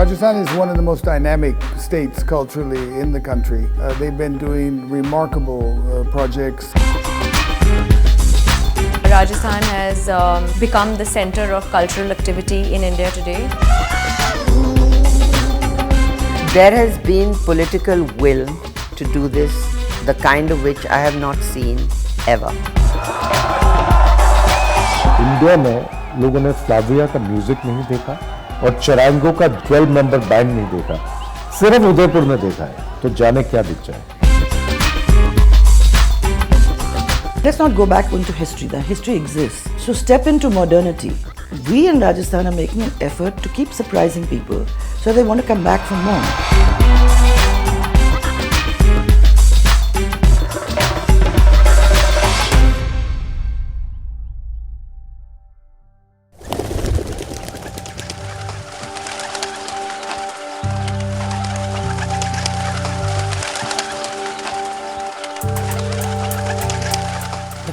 Rajasthan is one of the most dynamic states culturally in the country. They've been doing remarkable projects. Rajasthan has become the center of cultural activity in India today. There has been political will to do this, the kind of which I have not seen ever. India में लोगों ने Flavia का music नहीं देखा और चरांगो का 12 member band नहीं देखा, सिर्फ उदयपुर में देखा है, तो जाने क्या दिख जाए। Let's not go back into history. The history exists. So step into modernity. We in Rajasthan are making an effort to keep surprising people, so they want to come back for more.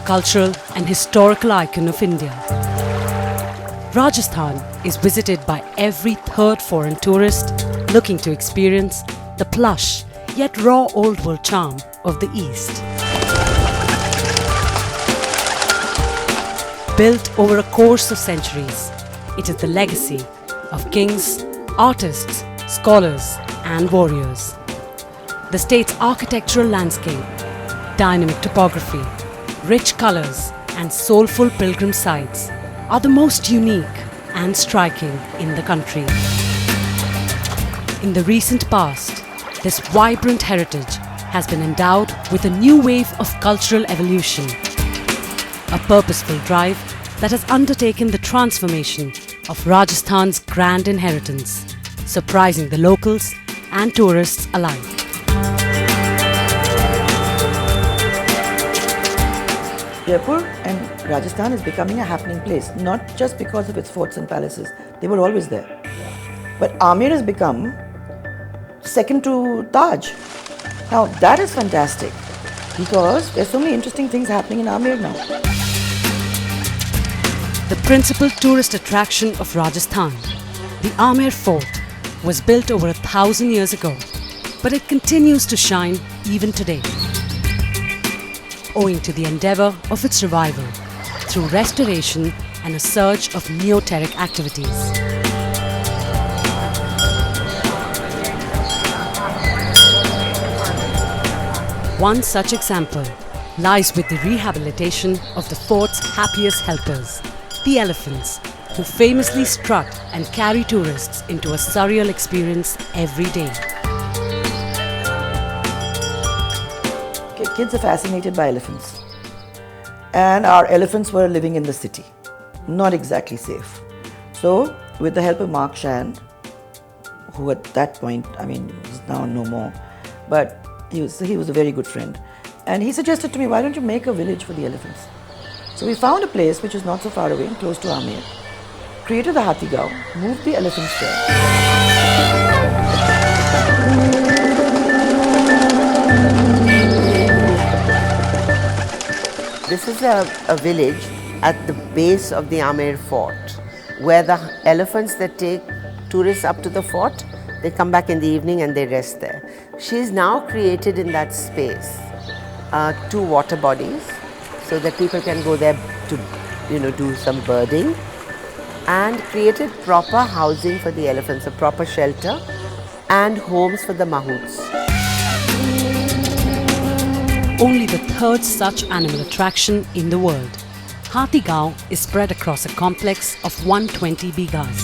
Cultural and historical icon of India. Rajasthan is visited by every third foreign tourist looking to experience the plush yet raw old world charm of the East. Built over a course of centuries, it is the legacy of kings, artists, scholars and warriors. The state's architectural landscape, dynamic topography, rich colours and soulful pilgrim sites are the most unique and striking in the country. In the recent past, this vibrant heritage has been endowed with a new wave of cultural evolution, a purposeful drive that has undertaken the transformation of Rajasthan's grand inheritance, surprising the locals and tourists alike. Jaipur and Rajasthan is becoming a happening place, not just because of its forts and palaces. They were always there. But Amer has become second to Taj. Now that is fantastic because there's so many interesting things happening in Amer now. The principal tourist attraction of Rajasthan, the Amer Fort, was built over 1,000 years ago, but it continues to shine even today, owing to the endeavour of its revival through restoration and a surge of neoteric activities. One such example lies with the rehabilitation of the fort's happiest helpers, the elephants, who famously strut and carry tourists into a surreal experience every day. Kids are fascinated by elephants. And our elephants were living in the city, not exactly safe. So, with the help of Mark Shand, who at that point, is now no more, but he was a very good friend. And he suggested to me, why don't you make a village for the elephants? So we found a place which is not so far away and close to Amer, created the Hathigao, moved the elephants there. This is a village at the base of the Amer Fort, where the elephants that take tourists up to the fort, they come back in the evening and they rest there. She's now created in that space 2 water bodies so that people can go there to do some birding, and created proper housing for the elephants, a proper shelter and homes for the mahouts. Only the third such animal attraction in the world, Hathigao is spread across a complex of 120 bighas,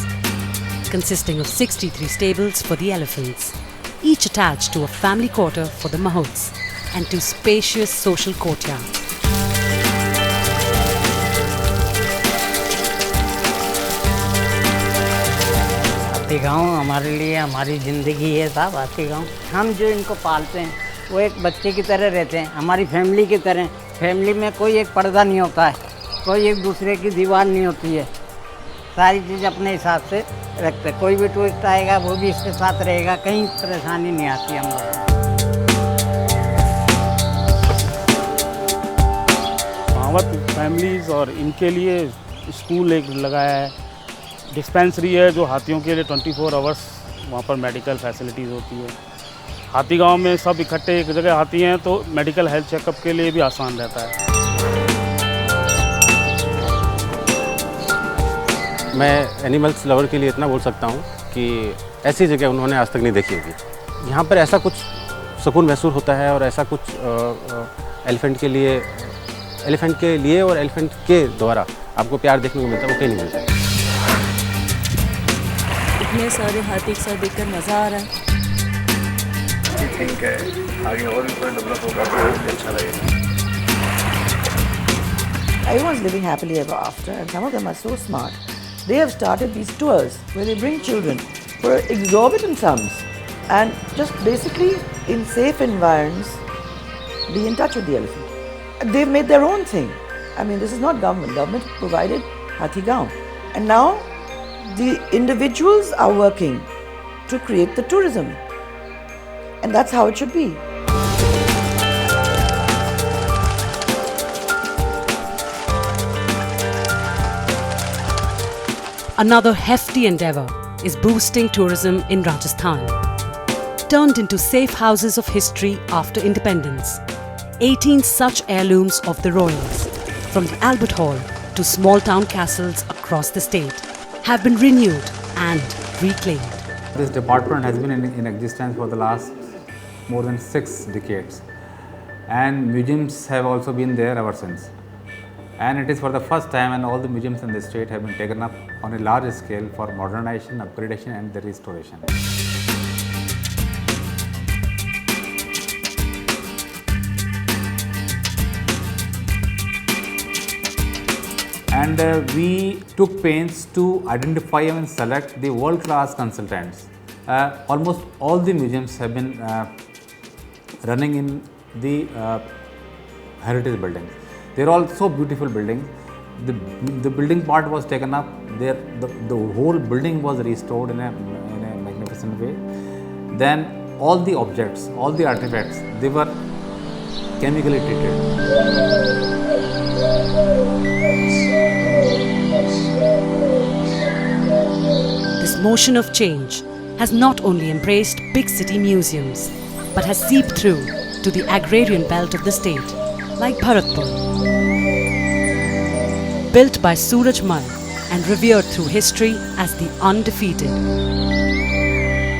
consisting of 63 stables for the elephants, each attached to a family quarter for the mahouts and 2 spacious social courtyards. Hathigaon हमारे लिए हमारी ज़िंदगी है साहब। हाथीगांव हम जो इनको पालते हैं वो एक बच्चे की तरह रहते हैं, हमारी फैमिली की तरह। फैमिली में कोई एक पर्दा नहीं होता है, कोई एक दूसरे की दीवार नहीं होती है, सारी चीज़ अपने हिसाब से रखते हैं। कोई भी टूरिस्ट आएगा वो भी इसके साथ रहेगा, कहीं परेशानी नहीं आती हम लोग। मावत फैमिलीज़ और इनके लिए स्कूल एक लगाया है, डिस्पेंसरी है जो हाथियों के लिए 24 आवर्स वहाँ पर मेडिकल फैसिलिटीज़ होती है। हाथी गांव में सब इकट्ठे एक जगह आती हैं तो मेडिकल हेल्थ चेकअप के लिए भी आसान रहता है। मैं एनिमल्स लवर के लिए इतना बोल सकता हूँ कि ऐसी जगह उन्होंने आज तक नहीं देखी होगी। यहाँ पर ऐसा कुछ सुकून महसूस होता है और ऐसा कुछ एलिफेंट के लिए और एलिफेंट के द्वारा आपको प्यार देखने को मिलता है, वो कहीं नहीं मिलता है। इतने सारे हाथी एक साथ देखकर मज़ा आ रहा है। ठीक है, आगे और भी कोई डेवलप होगा तो और भी अच्छा लगेगा। Everyone's living happily ever after, and some of them are so smart. They have started these tours where they bring children for exorbitant sums and just basically in safe environs be in touch with the elephant. They've made their own thing. I mean, this is not government. Government provided Hathi Gaon. And now the individuals are working to create the tourism. And that's how it should be. Another hefty endeavour is boosting tourism in Rajasthan. Turned into safe houses of history after independence, 18 such heirlooms of the royals, from the Albert Hall to small town castles across the state, have been renewed and reclaimed. This department has been in existence for the last more than 6 decades, and museums have also been there ever since. And it is for the first time when all the museums in the state have been taken up on a large scale for modernization, upgradation and the restoration. And we took pains to identify and select the world-class consultants. Almost all the museums have been running in the heritage buildings. They're all so beautiful buildings. The building part was taken up. The whole building was restored in a magnificent way. Then all the objects, all the artifacts, they were chemically treated. This motion of change has not only embraced big city museums, but has seeped through to the agrarian belt of the state, like Bharatpur. Built by Suraj Mal and revered through history as the undefeated.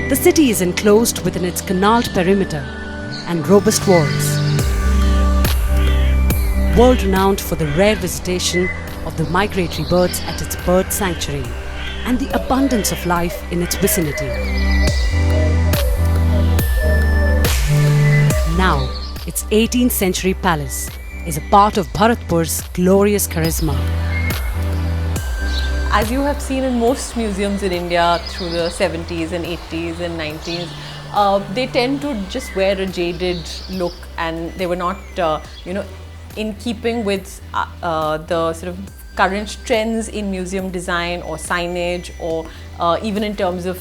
The city is enclosed within its canaled perimeter and robust walls. World renowned for the rare visitation of the migratory birds at its bird sanctuary and the abundance of life in its vicinity. Now, its 18th century palace is a part of Bharatpur's glorious charisma. As you have seen in most museums in India through the 70s and 80s and 90s, they tend to just wear a jaded look, and they were not, in keeping with the sort of current trends in museum design or signage, or even in terms of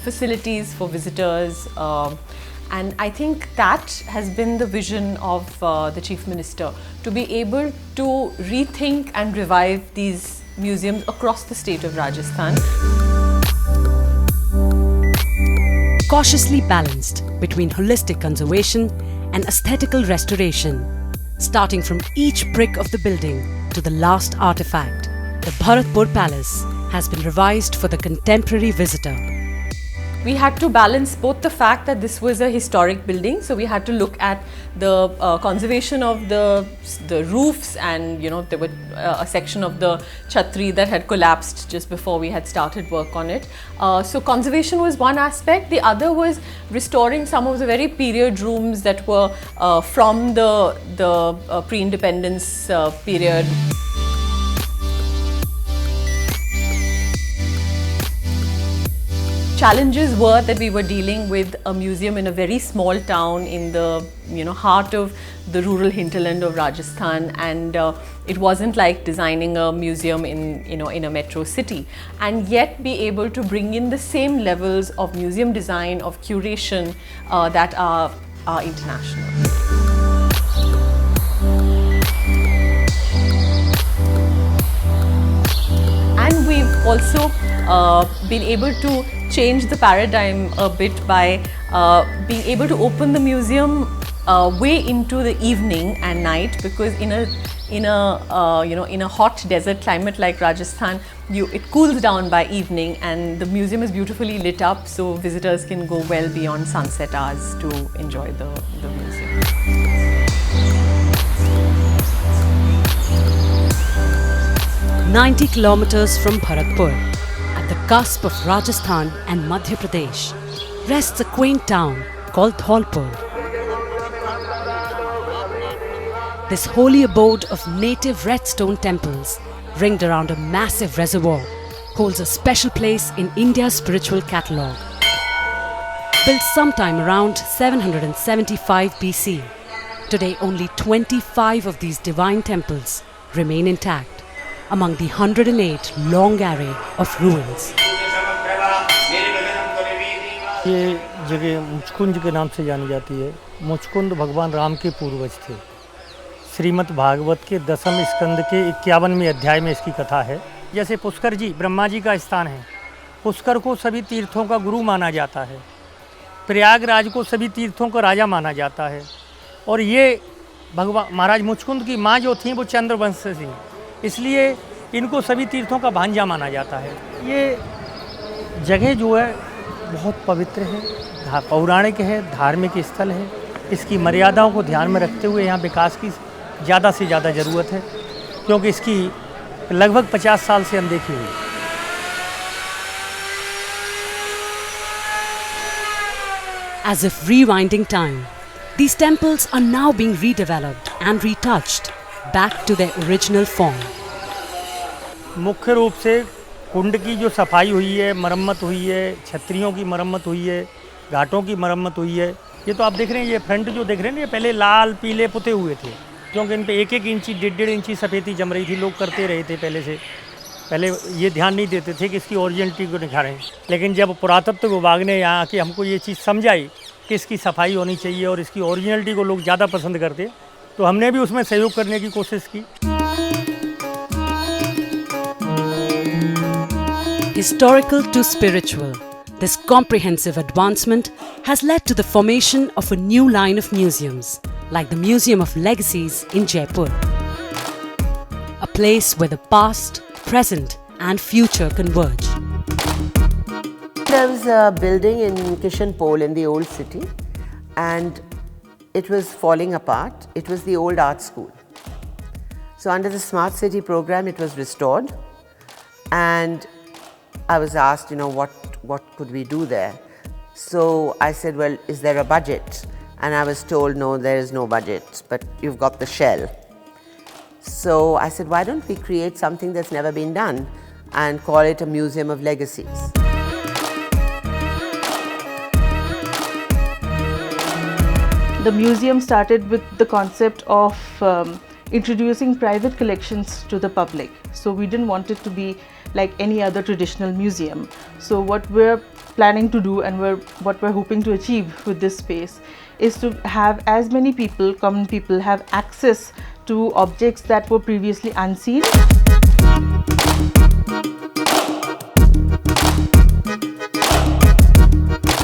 facilities for visitors. And I think that has been the vision of the Chief Minister, to be able to rethink and revive these museums across the state of Rajasthan. Cautiously balanced between holistic conservation and aesthetical restoration, starting from each brick of the building to the last artifact, the Bharatpur Palace has been revised for the contemporary visitor. We had to balance both the fact that this was a historic building, so we had to look at the conservation of the roofs, and there were a section of the chhatri that had collapsed just before we had started work on it. So conservation was one aspect. The other was restoring some of the very period rooms that were from the pre-independence period. Challenges were that we were dealing with a museum in a very small town in the heart of the rural hinterland of Rajasthan, and it wasn't like designing a museum in a metro city, and yet be able to bring in the same levels of museum design, of curation that are international. And we've also been able to change the paradigm a bit by being able to open the museum way into the evening and night, because in a hot desert climate like Rajasthan, it cools down by evening, and the museum is beautifully lit up, so visitors can go well beyond sunset hours to enjoy the museum. 90 kilometers from Bharatpur, at the cusp of Rajasthan and Madhya Pradesh, rests a quaint town called Dholpur. This holy abode of native red stone temples, ringed around a massive reservoir, holds a special place in India's spiritual catalogue. Built sometime around 775 BC, today only 25 of these divine temples remain intact among the 108 long array of ruins. ये जगह मुचकुंद के नाम से जानी जाती है। मुचकुंद भगवान राम के पूर्वज थे। श्रीमद् भागवत के 10वें स्कंद के 51वें अध्याय में इसकी कथा है। जैसे पुष्कर जी ब्रह्मा जी का स्थान है, पुष्कर को सभी तीर्थों का गुरु माना जाता है, प्रयागराज को सभी तीर्थों का राजा माना जाता है, और ये भगवान महाराज मुचकुंद की माँ जो थी वो चंद्रवंश से थी, इसलिए इनको सभी तीर्थों का भांजा माना जाता है। ये जगह जो है बहुत पवित्र है, पौराणिक है, धार्मिक स्थल है। इसकी मर्यादाओं को ध्यान में रखते हुए यहाँ विकास की ज़्यादा से ज़्यादा ज़रूरत है, क्योंकि इसकी लगभग 50 साल से अनदेखी हुई। As if rewinding time, these temples are now being redeveloped and retouched back to their original form. मुख्य रूप से कुंड की जो सफाई हुई है, मरम्मत हुई है, छतरियों की मरम्मत हुई है, घाटों की मरम्मत हुई है। ये तो आप देख रहे हैं, ये फ्रंट जो देख रहे हैं, ये पहले लाल पीले पुते हुए थे, क्योंकि इन पे 1-1 इंची 1.5 इंची सफ़ेदी जम रही थी। लोग करते रहे थे पहले ये ध्यान नहीं देते थे कि इसकी ओरिजिनलिटी को निखारें। लेकिन जब पुरातत्व विभाग ने यहाँ आके हमको ये चीज़ समझाई कि इसकी सफाई होनी चाहिए और इसकी ओरिजिनलिटी को लोग ज़्यादा पसंद करते, तो हमने भी उसमें सहयोग करने की कोशिश की। Historical to spiritual, this comprehensive advancement has led to the formation of a new line of museums, like the Museum of Legacies in Jaipur. A place where the past, present and future converge. There was a building in Kishanpol in the old city, and it was falling apart. It was the old art school. So under the Smart City program, it was restored, and I was asked, what could we do there? So I said, well, is there a budget? And I was told, no, there is no budget, but you've got the shell. So I said, why don't we create something that's never been done and call it a Museum of Legacies? The museum started with the concept of introducing private collections to the public. So we didn't want it to be like any other traditional museum. So what we're planning to do and what we're hoping to achieve with this space is to have as many people, common people, have access to objects that were previously unseen.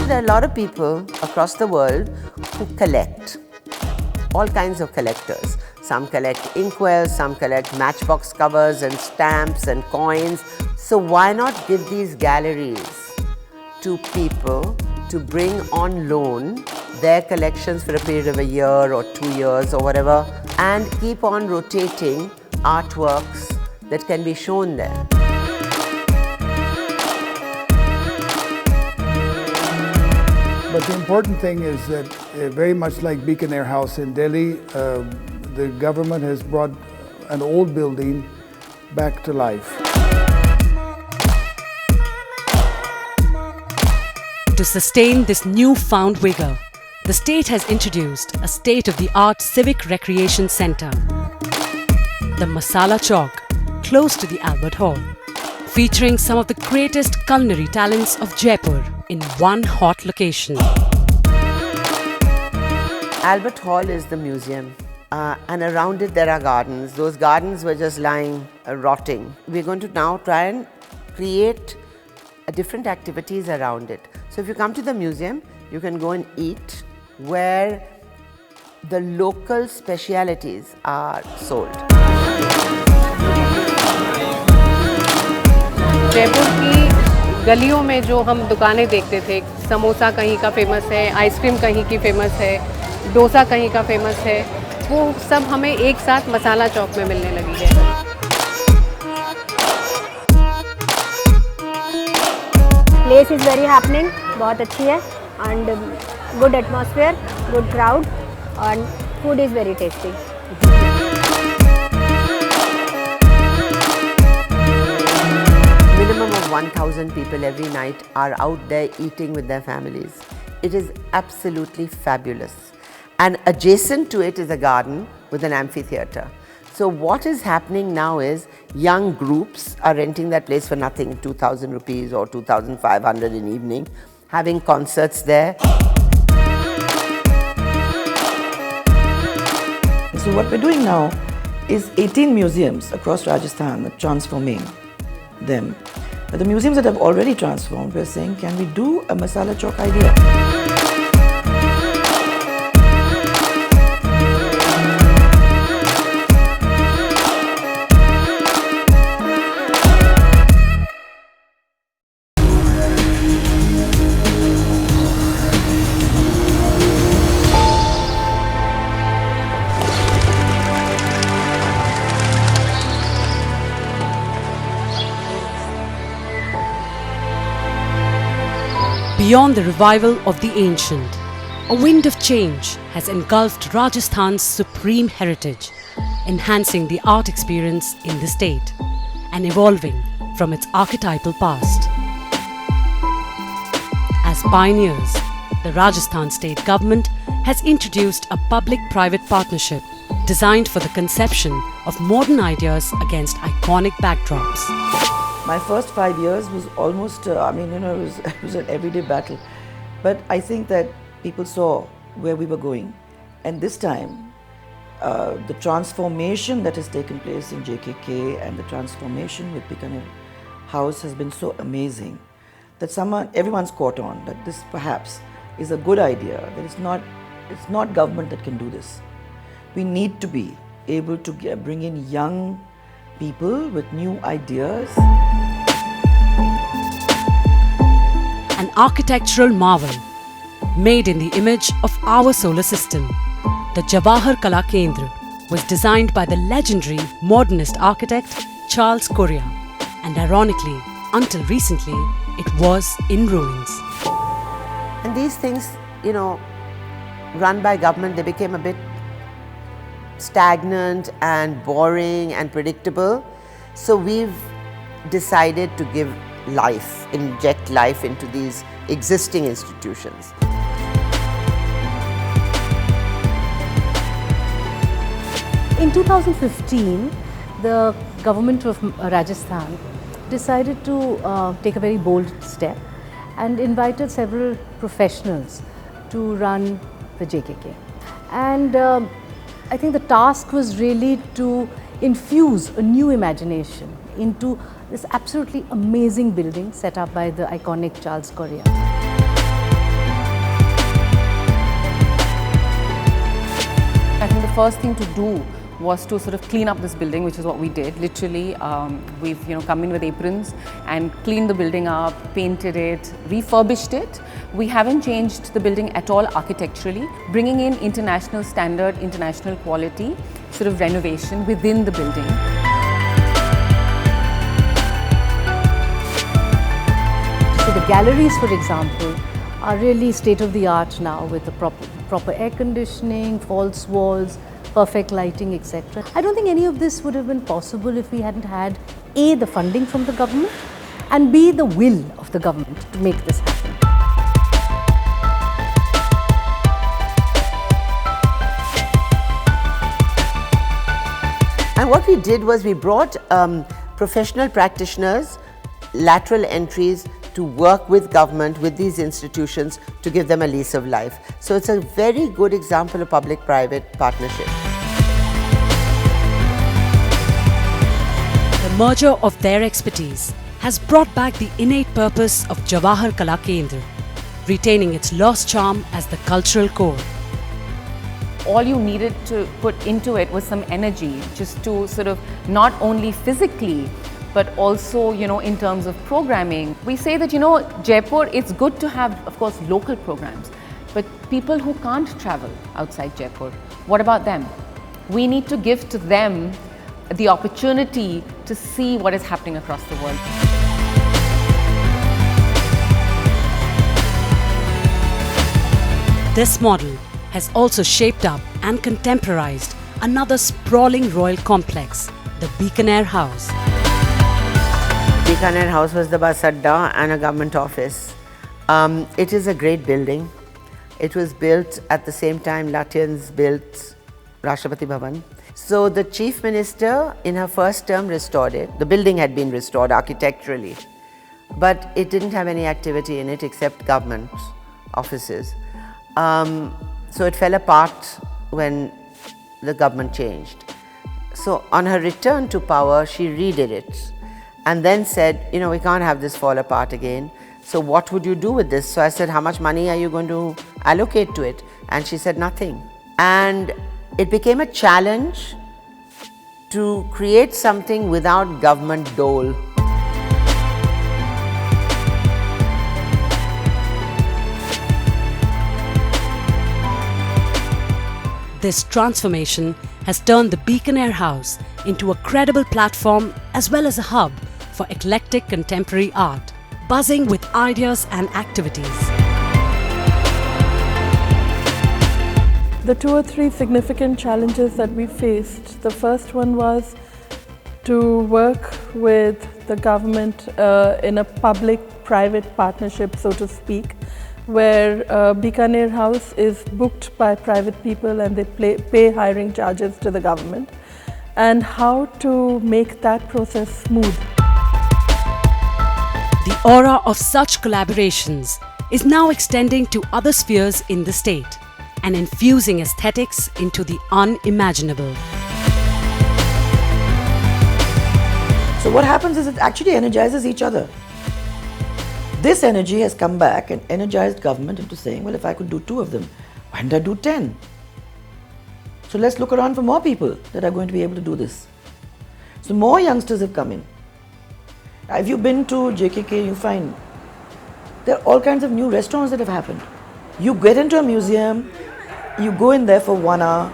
There are a lot of people across the world who collect, all kinds of collectors. Some collect inkwells, some collect matchbox covers and stamps and coins. So why not give these galleries to people to bring on loan their collections for a period of a year or 2 years or whatever, and keep on rotating artworks that can be shown there. But the important thing is that very much like Bikaner House in Delhi, the government has brought an old building back to life. To sustain this newfound vigor, the state has introduced a state-of-the-art civic recreation centre, the Masala Chowk, close to the Albert Hall, featuring some of the greatest culinary talents of Jaipur in one hot location. Albert Hall is the museum, and around it there are gardens. Those gardens were just lying, rotting. We're going to now try and create different activities around it. So if you come to the museum, you can go and eat where the local specialities are sold. Jaipur की गलियों में जो हम दुकानें देखते थे, समोसा कहीं का फेमस है, आइसक्रीम कहीं की फेमस है, डोसा कहीं का फेमस है, वो सब हमें एक साथ मसाला चौक में मिलने लगी है। प्लेस इज़ वेरी हैपनिंग, बहुत अच्छी है and good atmosphere, good crowd and food is very tasty. Minimum of 1,000 people every night are out there eating with their families. It is absolutely fabulous. And adjacent to it is a garden with an amphitheatre. So what is happening now is young groups are renting that place for nothing, 2,000 rupees or 2,500 in evening, having concerts there. So what we're doing now is 18 museums across Rajasthan, transforming them. But the museums that have already transformed, we're saying, can we do a masala chowk idea? Beyond the revival of the ancient, a wind of change has engulfed Rajasthan's supreme heritage, enhancing the art experience in the state and evolving from its archetypal past. As pioneers, the Rajasthan state government has introduced a public-private partnership designed for the conception of modern ideas against iconic backdrops. My first 5 years was almost, it was an everyday battle. But I think that people saw where we were going. And this time, the transformation that has taken place in JKK and the transformation with Bikaner House has been so amazing that everyone's caught on that this perhaps is a good idea, that it's not government that can do this. We need to be able to bring in young people with new ideas. An architectural marvel made in the image of our solar system, the Jawahar Kala Kendra was designed by the legendary modernist architect Charles Correa, and ironically, until recently, it was in ruins. And these things, run by government, they became a bit stagnant and boring and predictable. So we've decided to give life, inject life into these existing institutions. In 2015, the government of Rajasthan decided to take a very bold step and invited several professionals to run the JKK. And I think the task was really to infuse a new imagination into this absolutely amazing building set up by the iconic Charles Correa. I think the first thing to do was to sort of clean up this building, which is what we did. Literally, we've come in with aprons and cleaned the building up, painted it, refurbished it. We haven't changed the building at all architecturally, bringing in international standard, international quality sort of renovation within the building. So the galleries, for example, are really state-of-the-art now with the proper air conditioning, false walls, perfect lighting, etc. I don't think any of this would have been possible if we hadn't had A, the funding from the government, and B, the will of the government to make this happen. And what we did was we brought professional practitioners, lateral entries, to work with government, with these institutions, to give them a lease of life. So it's a very good example of public-private partnership. The merger of their expertise has brought back the innate purpose of Jawahar Kala Kendra, retaining its lost charm as the cultural core. All you needed to put into it was some energy, just to sort of not only physically, but also, in terms of programming. We say that, Jaipur, it's good to have, of course, local programs, but people who can't travel outside Jaipur, what about them? We need to give to them the opportunity to see what is happening across the world. This model has also shaped up and contemporized another sprawling royal complex, the Bikaner House. Bikaner House was the bus adda and a government office. It is a great building. It was built at the same time Lutyens built Rashtrapati Bhavan. So the Chief Minister in her first term restored it. The building had been restored architecturally, but it didn't have any activity in it except government offices. So it fell apart when the government changed. So on her return to power, she redid it and then said, we can't have this fall apart again. So what would you do with this? So I said, how much money are you going to allocate to it? And she said, nothing. And it became a challenge to create something without government dole. This transformation has turned the Bikaner House into a credible platform as well as a hub for eclectic contemporary art, buzzing with ideas and activities. The 2 or 3 significant challenges that we faced, the first one was to work with the government in a public-private partnership, so to speak, where Bikaner House is booked by private people and they pay hiring charges to the government, and how to make that process smooth. The aura of such collaborations is now extending to other spheres in the state and infusing aesthetics into the unimaginable. So what happens is it actually energizes each other. This energy has come back and energized government into saying, well, if I could do 2 of them, why didn't I do 10? So let's look around for more people that are going to be able to do this. So more youngsters have come in. If you've been to JKK, you find there are all kinds of new restaurants that have happened. You get into a museum, you go in there for 1 hour.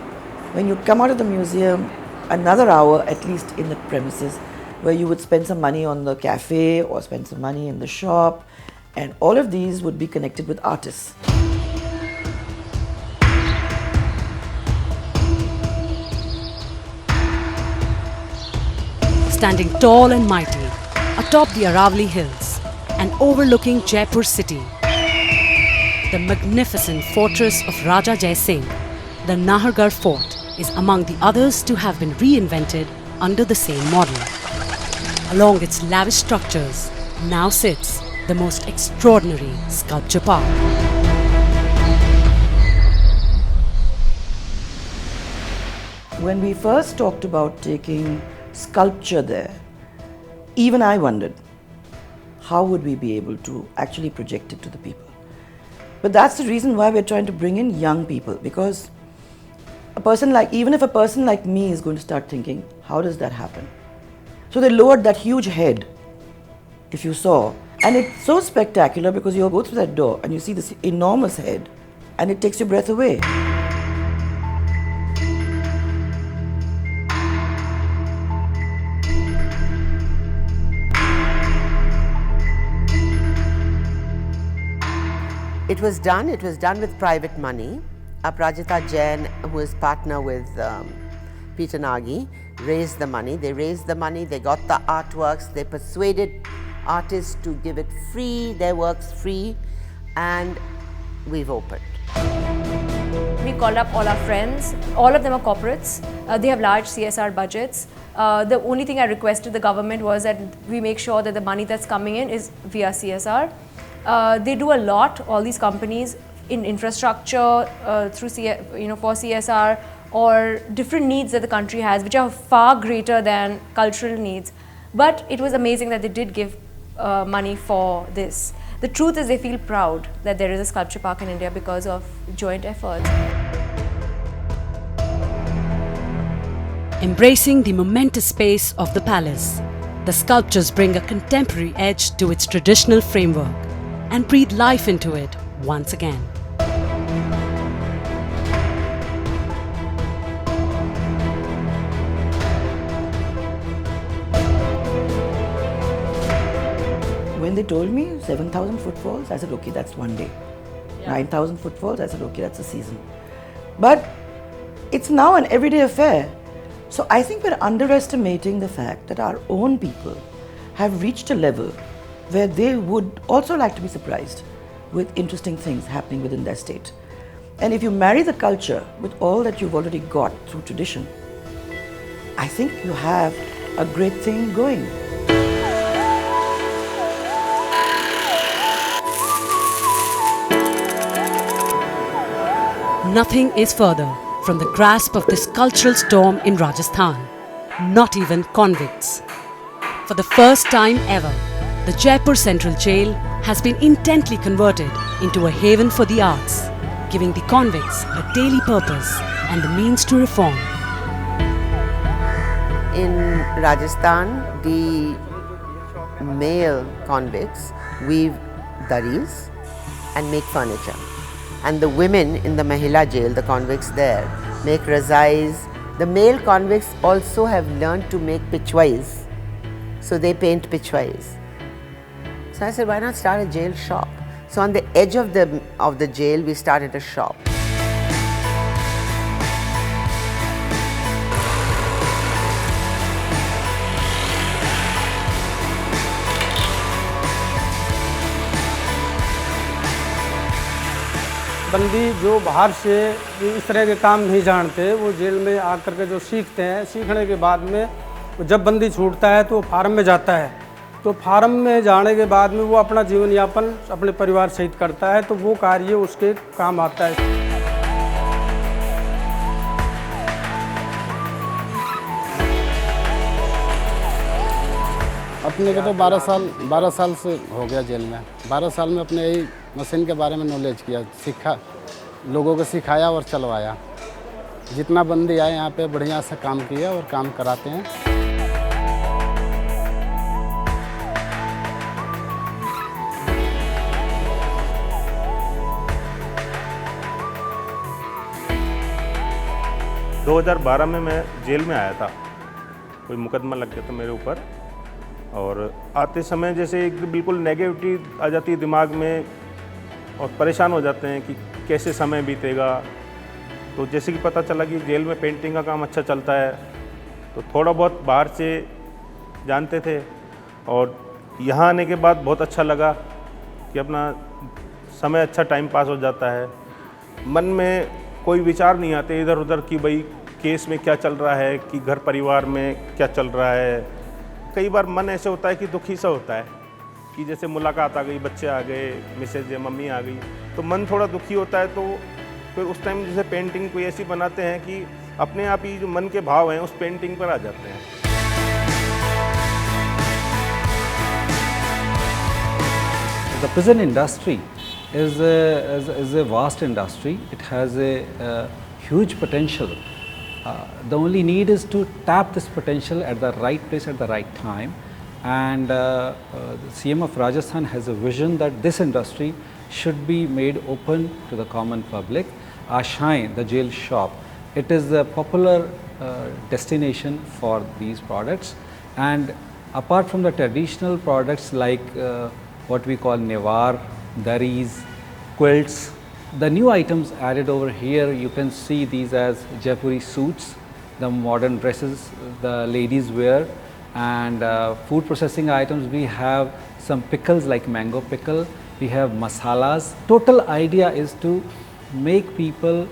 When you come out of the museum, another hour at least in the premises, where you would spend some money on the cafe or spend some money in the shop, and all of these would be connected with artists. Standing tall and mighty atop the Aravalli Hills and overlooking Jaipur city, the magnificent fortress of Raja Jai Singh, the Nahargarh Fort, is among the others to have been reinvented under the same model. Along its lavish structures now sits the most extraordinary sculpture park. When we first talked about taking sculpture there, even I wondered, how would we be able to actually project it to the people? But that's the reason why we're trying to bring in young people, because even if a person like me is going to start thinking, how does that happen? So they lowered that huge head, if you saw, and it's so spectacular because you go through that door and you see this enormous head and it takes your breath away. It was done with private money. Aprajita Jain, who is partner with Peter Nagy, raised the money. They raised the money, they got the artworks, they persuaded artists to give it free, their works free, and we've opened. We called up all our friends. All of them are corporates. They have large CSR budgets. The only thing I requested the government was that we make sure that the money that's coming in is via CSR. They do a lot, all these companies, in infrastructure through for CSR, or different needs that the country has, which are far greater than cultural needs. But it was amazing that they did give money for this. The truth is they feel proud that there is a sculpture park in India because of joint efforts. Embracing the momentous space of the palace, the sculptures bring a contemporary edge to its traditional framework and breathe life into it once again. When they told me 7,000 footfalls, I said, okay, that's one day. 9,000 footfalls, I said, okay, that's a season. But it's now an everyday affair. So I think we're underestimating the fact that our own people have reached a level where they would also like to be surprised with interesting things happening within their state. And if you marry the culture with all that you've already got through tradition, I think you have a great thing going. Nothing is further from the grasp of this cultural storm in Rajasthan, not even convicts. For the first time ever, the Jaipur Central Jail has been intently converted into a haven for the arts, giving the convicts a daily purpose and the means to reform. In Rajasthan, the male convicts weave daris and make furniture. And the women in the Mahila jail, the convicts there, make razais. The male convicts also have learned to make pichwais. So they paint pichwais. So I said, why not start a jail shop? So on the edge of the jail, we started a shop. बंदी जो बाहर से इस तरह के काम नहीं जानते, वो जेल में आकर के जो सीखते हैं, सीखने के बाद में जब बंदी छूटता है तो फार्म में जाता है। तो फार्म में जाने के बाद में वो अपना जीवन यापन अपने परिवार सहित करता है, तो वो कार्य उसके काम आता है। अपने को तो 12 साल से हो गया जेल में। 12 साल में अपने यही मशीन के बारे में नॉलेज किया, सीखा, लोगों को सिखाया और चलवाया। जितना बंदी आए यहाँ पे बढ़िया से काम किया और काम कराते हैं। दो 2012 में मैं जेल में आया था, कोई मुकदमा लग गया था मेरे ऊपर, और आते समय जैसे एक बिल्कुल नेगेटिविटी आ जाती है दिमाग में और परेशान हो जाते हैं कि कैसे समय बीतेगा। तो जैसे कि पता चला कि जेल में पेंटिंग का काम अच्छा चलता है, तो थोड़ा बहुत बाहर से जानते थे और यहाँ आने के बाद बहुत अच्छा लगा कि अपना समय अच्छा टाइम पास हो जाता है। मन में कोई विचार नहीं आते इधर उधर कि भाई केस में क्या चल रहा है, कि घर परिवार में क्या चल रहा है। कई बार मन ऐसे होता है कि दुखी सा होता है कि जैसे मुलाकात आ गई, बच्चे आ गए, मिसेज मम्मी आ गई, तो मन थोड़ा दुखी होता है। तो फिर उस टाइम जैसे पेंटिंग कोई ऐसी बनाते हैं कि अपने आप ही जो मन के भाव हैं उस पेंटिंग पर आ जाते हैं। The prison industry is a vast industry. It has a huge potential. The only need is to tap this potential at the right place at the right time. And the CM of Rajasthan has a vision that this industry should be made open to the common public. Ashain, the jail shop, it is a popular destination for these products. And apart from the traditional products like what we call Newar, Daris, quilts, the new items added over here, you can see these as Jaipuri suits, the modern dresses the ladies wear, and food processing items. We have some pickles like mango pickle, we have masalas. Total idea is to make people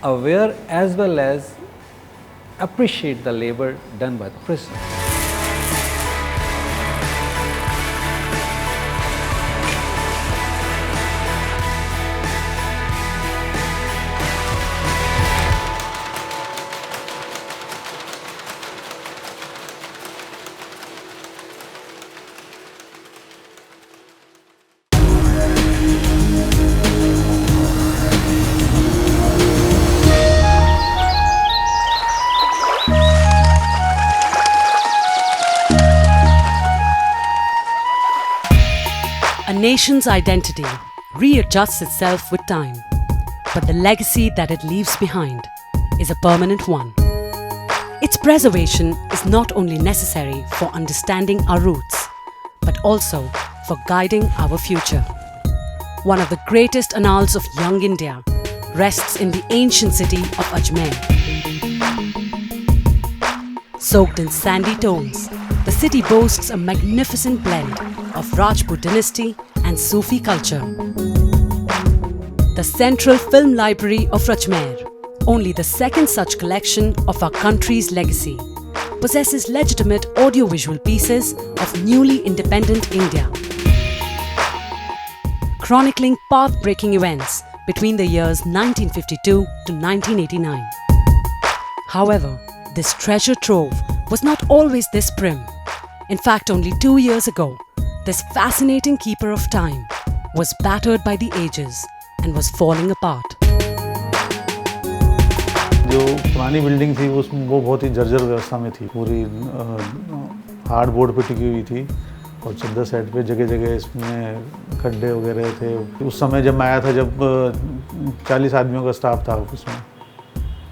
aware as well as appreciate the labor done by the prison. nation's identity readjusts itself with time, but the legacy that it leaves behind is a permanent one. Its preservation is not only necessary for understanding our roots, but also for guiding our future. One of the greatest annals of young India rests in the ancient city of Ajmer. Soaked in sandy tones, the city boasts a magnificent blend of Rajput dynasty and Sufi culture. The Central Film Library of Ajmer, only the second such collection of our country's legacy, possesses legitimate audiovisual pieces of newly independent India, chronicling path-breaking events between the years 1952 to 1989. However, this treasure trove was not always this prim. In fact, only 2 years ago, this fascinating keeper of time was battered by the ages and was falling apart. जो पुरानी building थी उसमें वो बहुत ही जर्जर व्यवस्था में थी, पूरी हार्डबोर्ड पे टिकी हुई थी और चद्दर सेट पे जगह जगह इसमें खड्डे वगैरह थे। उस समय जब मैं आया था जब 40 आदमियों का स्टाफ था उसमें,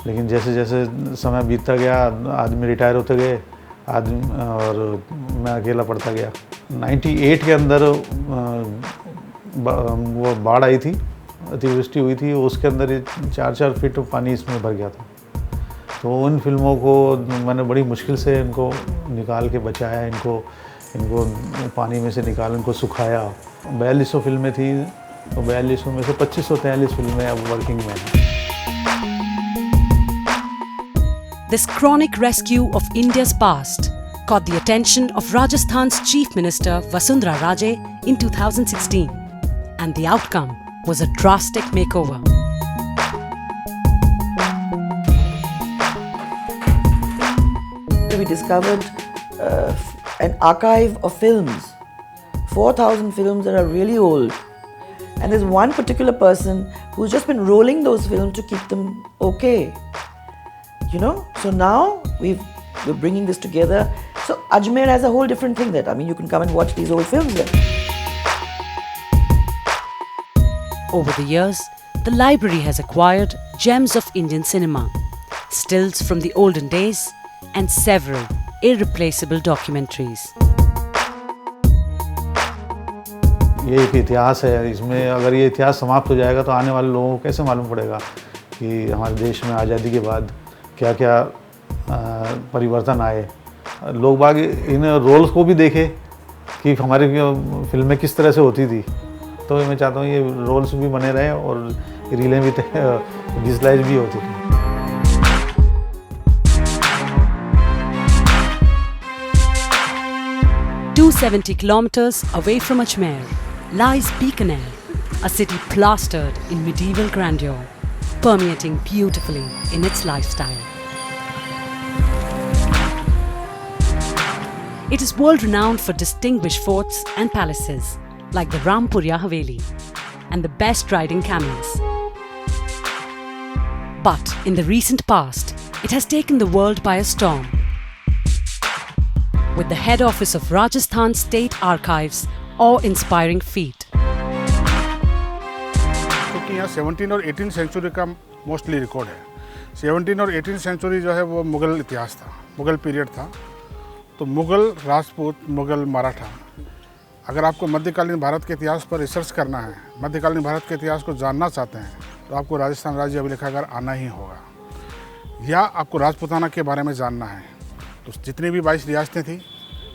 लेकिन जैसे जैसे समय बीतता गया आदमी रिटायर होते गए आदमी और मैं अकेला पड़ता गया। 98 के अंदर वो बाढ़ आई थी, अतिवृष्टि हुई थी, उसके अंदर 4-4 फीट पानी इसमें भर गया था। तो उन फिल्मों को मैंने बड़ी मुश्किल से इनको निकाल के बचाया, इनको पानी में से निकाल इनको सुखाया। 4200 फिल्में थी, तो 4200 में से 2543 फिल्में अब वर्किंग में हैं। This chronic rescue of India's past caught the attention of Rajasthan's Chief Minister Vasundhara Raje in 2016, and the outcome was a drastic makeover. We discovered an archive of films, 4,000 films that are really old, and there's one particular person who's just been rolling those films to keep them okay. You know, so now we're bringing this together. So Ajmer has a whole different thing that, I mean, you can come and watch these old films there. Over the years, the library has acquired gems of Indian cinema, stills from the olden days, and several irreplaceable documentaries. ये एक इतिहास है, इसमें अगर ये इतिहास समाप्त हो जाएगा तो आने वाले लोगों को कैसे मालूम पड़ेगा कि हमारे देश में आज़ादी के बाद क्या क्या परिवर्तन आए। लोग बाग इन रोल्स को भी देखे कि हमारी फिल्में किस तरह से होती थी, तो मैं चाहता हूँ ये रोल्स भी बने रहे और रीलें भी विजुअलाइज भी होती थी। "270 kilometers away from Ajmer lies Bikaner, a city plastered in medieval grandeur, permeating beautifully in its lifestyle. It is world-renowned for distinguished forts and palaces like the Rampuriya Haveli and the best riding camels. But in the recent past, it has taken the world by a storm. With the head office of Rajasthan State Archives awe-inspiring feat. क्योंकि यहाँ 17 और 18 century का mostly record है। 17 और 18 century जो है वो मुग़ल इतिहास था, मुग़ल पीरियड था। तो मुग़ल, राजपूत, मुग़ल, मराठा, अगर आपको मध्यकालीन भारत के इतिहास पर रिसर्च करना है, मध्यकालीन भारत के इतिहास को जानना चाहते हैं, तो आपको राजस्थान राज्य अभिलेखागार आना ही होगा। या आपको राजपूताना के बारे में जानना है, तो जितनी भी 22 रियासतें थी,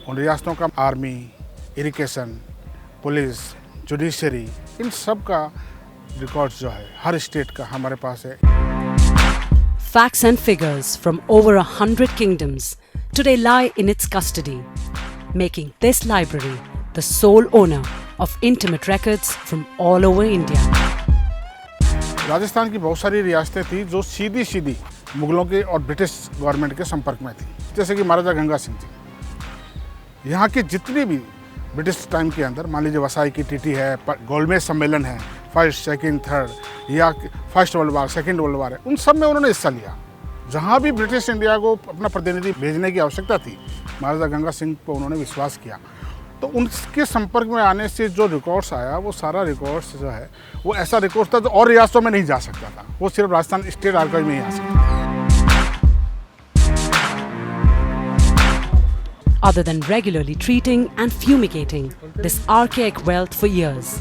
उन रियासतों का आर्मी, इरिगेशन, पुलिस, जुडिशरी, इन सब का रिकॉर्ड्स जो है हर स्टेट का हमारे पास है। Facts and figures from over 100 kingdoms today lie in its custody, making this library the sole owner of intimate records from all over India. Rajasthan की बहुत सारी रियासतें थी जो सीधी मुगलों के और ब्रिटिश गवर्नमेंट के संपर्क में थी, जैसे कि महाराजा गंगा सिंह थी। यहाँ के जितने भी ब्रिटिश टाइम के अंदर, मान लीजिए वसाई की टीटी है, गोलमेज सम्मेलन है, फर्स्ट, सेकंड, थर्ड, या first world war, second world war है, उन सब में उन्होंने हिस्सा लिया। जहाँ भी ब्रिटिश इंडिया को अपना प्रतिनिधि भेजने की आवश्यकता थी, महाराजा गंगा सिंह को उन्होंने विश्वास किया तो उनके संपर्क में आने से जो रिकॉर्ड्स आया वो सारा रिकॉर्ड्स जो है वो ऐसा रिकॉर्ड था जो और रियासतों में नहीं जा सकता था, वो सिर्फ राजस्थान स्टेट आर्काइव में ही आ सकता था। Other than regularly treating and fumigating this archaic wealth for years,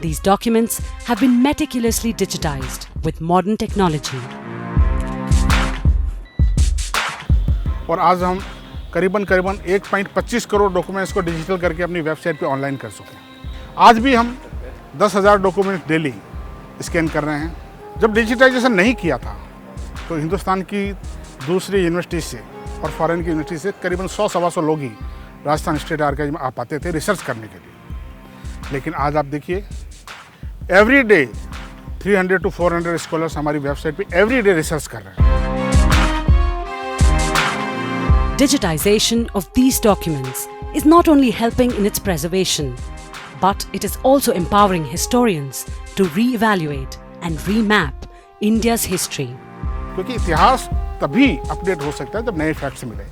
these documents have been meticulously digitized with modern technology. और आज हम करीबन 1.25 करोड़ डॉक्यूमेंट्स को डिजिटल करके अपनी वेबसाइट पे ऑनलाइन कर चुके हैं। आज भी हम 10,000 डॉक्यूमेंट्स डेली स्कैन कर रहे हैं। जब डिजिटाइजेशन नहीं किया था तो हिंदुस्तान की दूसरी यूनिवर्सिटी से और फॉरेन की यूनिवर्सिटी से करीबन 100-125 लोग ही राजस्थान स्टेट आर्काइव में आ पाते थे रिसर्च करने के लिए। लेकिन आज आप देखिए एवरी डे 300 to 400 स्कॉलर्स हमारी वेबसाइट पे एवरी डे रिसर्च कर रहे हैं। Digitization of these documents is not only helping in its preservation, but it is also empowering historians to re-evaluate and remap India's history. क्योंकि इतिहास तभी update हो सकता है जब नए फैक्ट्स मिले,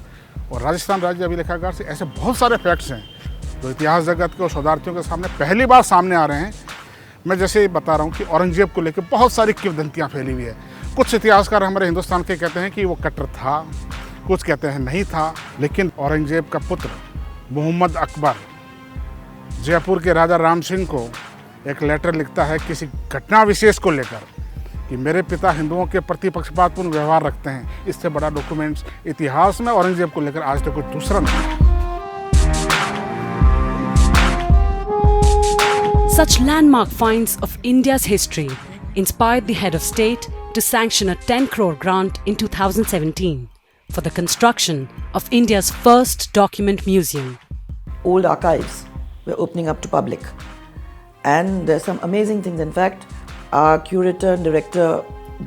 और राजस्थान राज्य अभिलेखागार से ऐसे बहुत सारे फैक्ट्स हैं जो इतिहास जगत के और शोधार्थियों के सामने पहली बार सामने आ रहे हैं। मैं जैसे बता रहा हूँ कि औरंगजेब को लेकर बहुत सारी किंवदंतियाँ फैली हुई है। कुछ इतिहासकार हमारे हिंदुस्तान के कहते हैं कि वो कट्टर था, कुछ कहते हैं नहीं था, लेकिन औरंगजेब का पुत्र मोहम्मद अकबर जयपुर के राजा राम सिंह को एक लेटर लिखता है किसी घटना विशेष को लेकर कि मेरे पिता हिंदुओं के प्रति पक्षपातपूर्ण व्यवहार रखते हैं। इससे बड़ा डॉक्यूमेंट्स इतिहास में औरंगजेब को लेकर आज तक कोई दूसरा नहीं। Such landmark finds of India's history inspired the head of state to sanction a 10 crore grant in 2017 for the construction of India's first document museum. Old archives were opening up to public, and there's some amazing things. In fact, our curator and director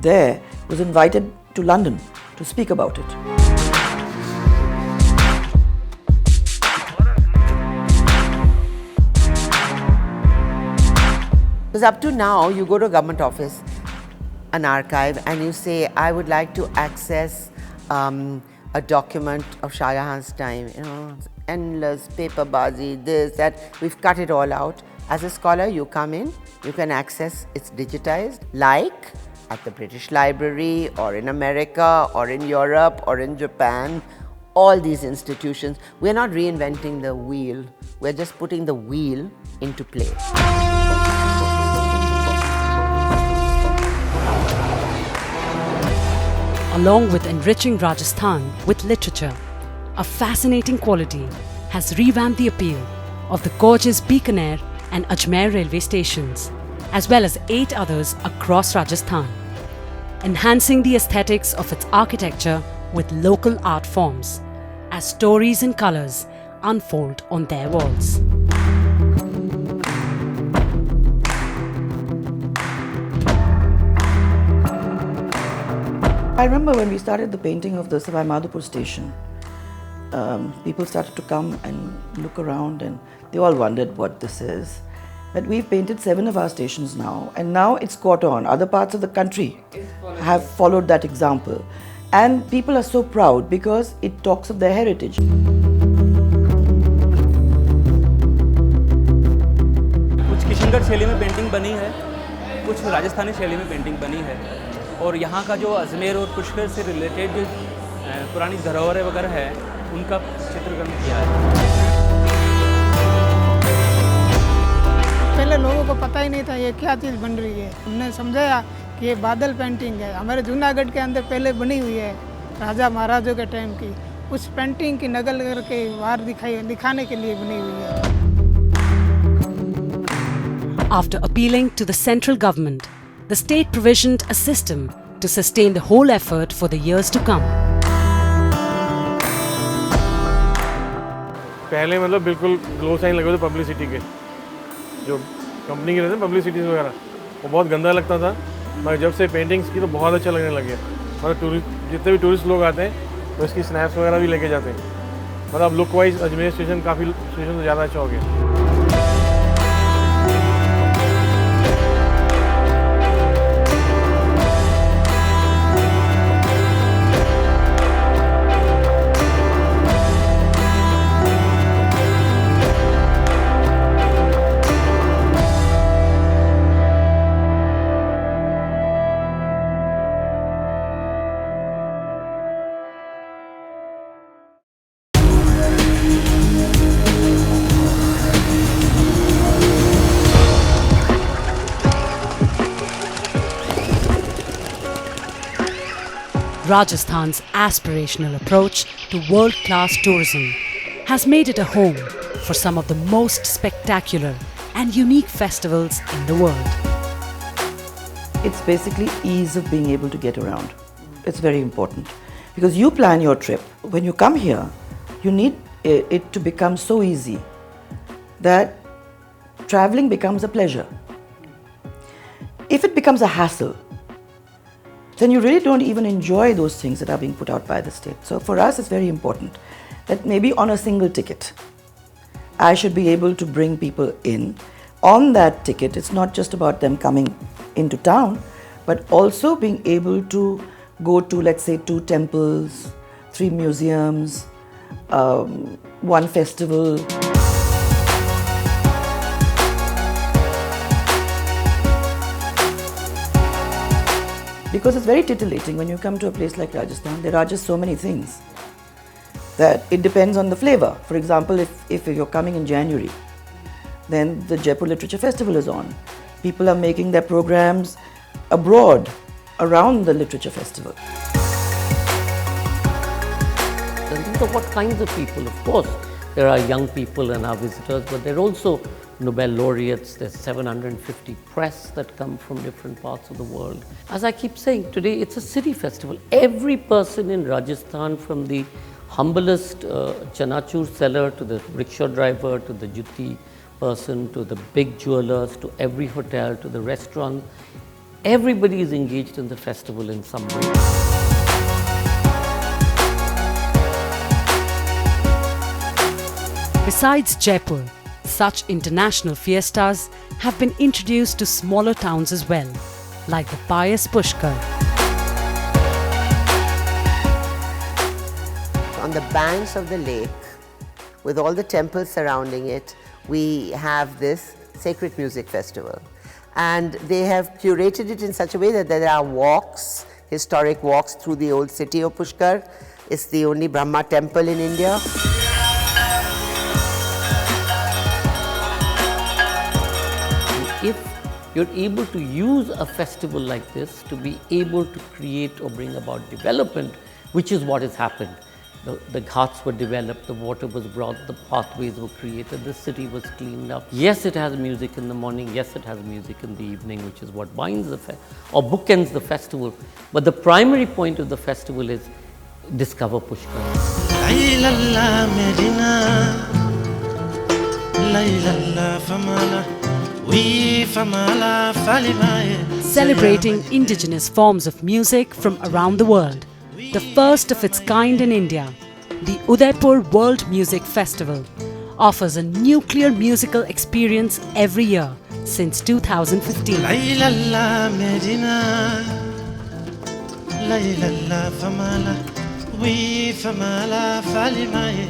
there was invited to London to speak about it. Because up to now, you go to a government office, an archive, and you say, I would like to access a document of Shah Jahan's time, you know, endless paperbazi, this, that. We've cut it all out. As a scholar, you come in, you can access, it's digitized, like at the British Library, or in America, or in Europe, or in Japan. All these institutions, we're not reinventing the wheel, we're just putting the wheel into play. Along with enriching Rajasthan with literature, a fascinating quality has revamped the appeal of the gorgeous Bikaner and Ajmer railway stations, as well as 8 others across Rajasthan, enhancing the aesthetics of its architecture with local art forms, as stories and colours unfold on their walls. I remember when we started the painting of the Savai Madhopur station, people started to come and look around, and they all wondered what this is. But we've painted 7 of our stations now, and now it's caught on. Other parts of the country have followed that example. And people are so proud because it talks of their heritage. कुछ किशनगढ़ शैली में painting बनी है, कुछ राजस्थानी शैली में painting बनी है, और यहाँ का जो अजमेर और पुष्कर से रिलेटेड जो पुरानी धरोहरें वगैरह है, उनका चित्रीकरण किया है। पहले लोगों को पता ही नहीं था ये क्या चीज़ बन रही है। हमने समझाया कि ये बादल पेंटिंग है, हमारे जूनागढ़ के अंदर पहले बनी हुई है राजा महाराजों के टाइम की। उस पेंटिंग की नकल करके बाहर दिखाने के लिए बनी हुई है। After appealing to the central government, the state provisioned a system to sustain the whole effort for the years to come. पहले मतलब बिल्कुल ग्लो साइन लगे थे पब्लिसिटी के, जो कंपनी के रहते हैं पब्लिसिटीज वगैरह, वो बहुत गंदा लगता था। मगर जब से पेंटिंग्स की तो बहुत अच्छा लगने लगे। मतलब जितने भी टूरिस्ट लोग आते हैं तो इसकी स्नैप्स वगैरह भी लेके जाते हैं। मतलब लुक वाइज अजमेर स्टेशन काफ़ी स्टेशन से ज़्यादा अच्छा हो गया। Rajasthan's aspirational approach to world-class tourism has made it a home for some of the most spectacular and unique festivals in the world. It's basically ease of being able to get around. It's very important because you plan your trip. When you come here, you need it to become so easy that traveling becomes a pleasure. If it becomes a hassle, then you really don't even enjoy those things that are being put out by the state. So for us, it's very important that maybe on a single ticket, I should be able to bring people in. On that ticket, it's not just about them coming into town, but also being able to go to, let's say, 2 temples, 3 museums, 1 festival. Because it's very titillating when you come to a place like Rajasthan. There are just so many things that it depends on the flavor. For example, if you're coming in January, then the Jaipur Literature Festival is on. People are making their programs abroad around the Literature Festival. And these are what kinds of people, of course. There are young people and our visitors, but there are also Nobel laureates. There's 750 press that come from different parts of the world. As I keep saying, today it's a city festival. Every person in Rajasthan, from the humblest chanachur seller to the rickshaw driver to the jutti person to the big jewelers to every hotel to the restaurant, everybody is engaged in the festival in some way. Besides Jaipur, such international fiestas have been introduced to smaller towns as well, like the pious Pushkar. On the banks of the lake, with all the temples surrounding it, we have this sacred music festival. And they have curated it in such a way that there are walks, historic walks through the old city of Pushkar. It's the only Brahma temple in India. If you're able to use a festival like this to be able to create or bring about development, which is what has happened. The ghats were developed, the water was brought, the pathways were created, the city was cleaned up. Yes, it has music in the morning, yes, it has music in the evening, which is what binds the or bookends the festival. But the primary point of the festival is discover Pushkar. Celebrating indigenous forms of music from around the world. The first of its kind in India, the Udaipur World Music Festival offers a nuclear musical experience every year since 2015.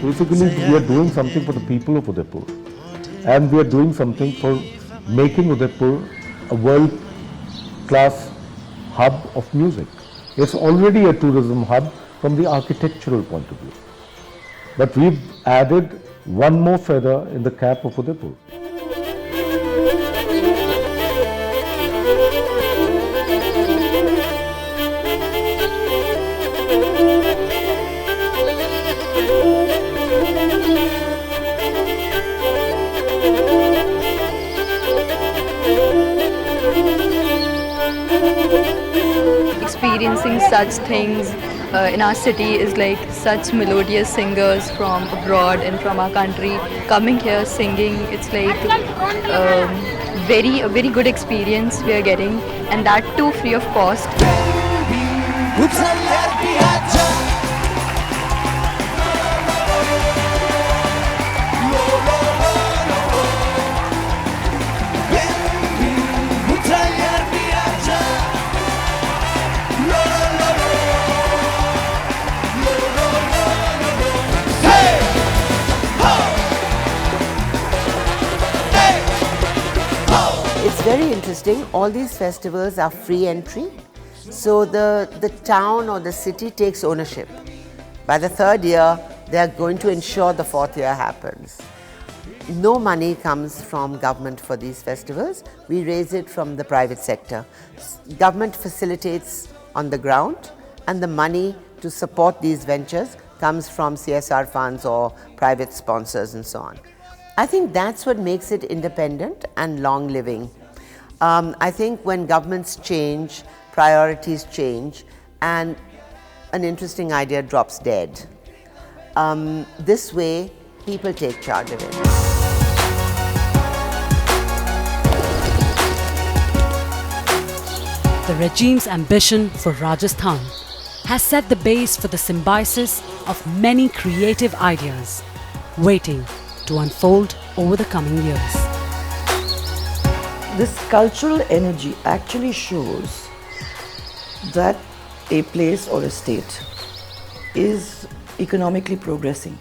Basically, we are doing something for the people of Udaipur, and we are doing something for making Udaipur a world-class hub of music. It's already a tourism hub from the architectural point of view. But we've added one more feather in the cap of Udaipur. Experiencing such things in our city is like such melodious singers from abroad and from our country coming here singing. It's like a very good experience we are getting, and that too free of cost. It's very interesting. All these festivals are free entry. So the town or the city takes ownership. By the 3rd year, they are going to ensure the 4th year happens. No money comes from government for these festivals. We raise it from the private sector. Government facilitates on the ground, and the money to support these ventures comes from CSR funds or private sponsors and so on. I think that's what makes it independent and long-living. I think when governments change, priorities change, and an interesting idea drops dead. This way, people take charge of it. The regime's ambition for Rajasthan has set the base for the symbiosis of many creative ideas, waiting to unfold over the coming years. This cultural energy actually shows that a place or a state is economically progressing.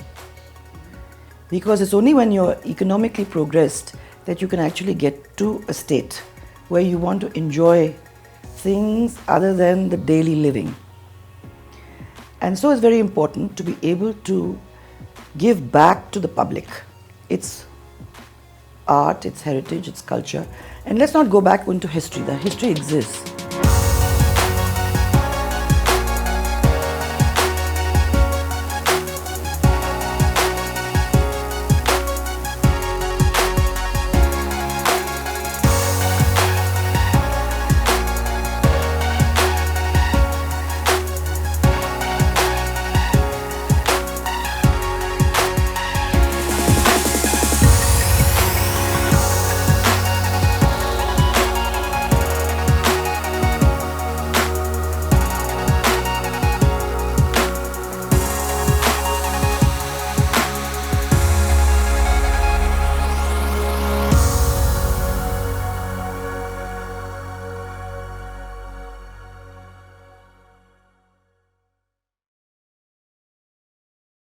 Because it's only when you're economically progressed that you can actually get to a state where you want to enjoy things other than the daily living. And so it's very important to be able to give back to the public its art, its heritage, its culture. And let's not go back into history. The history exists.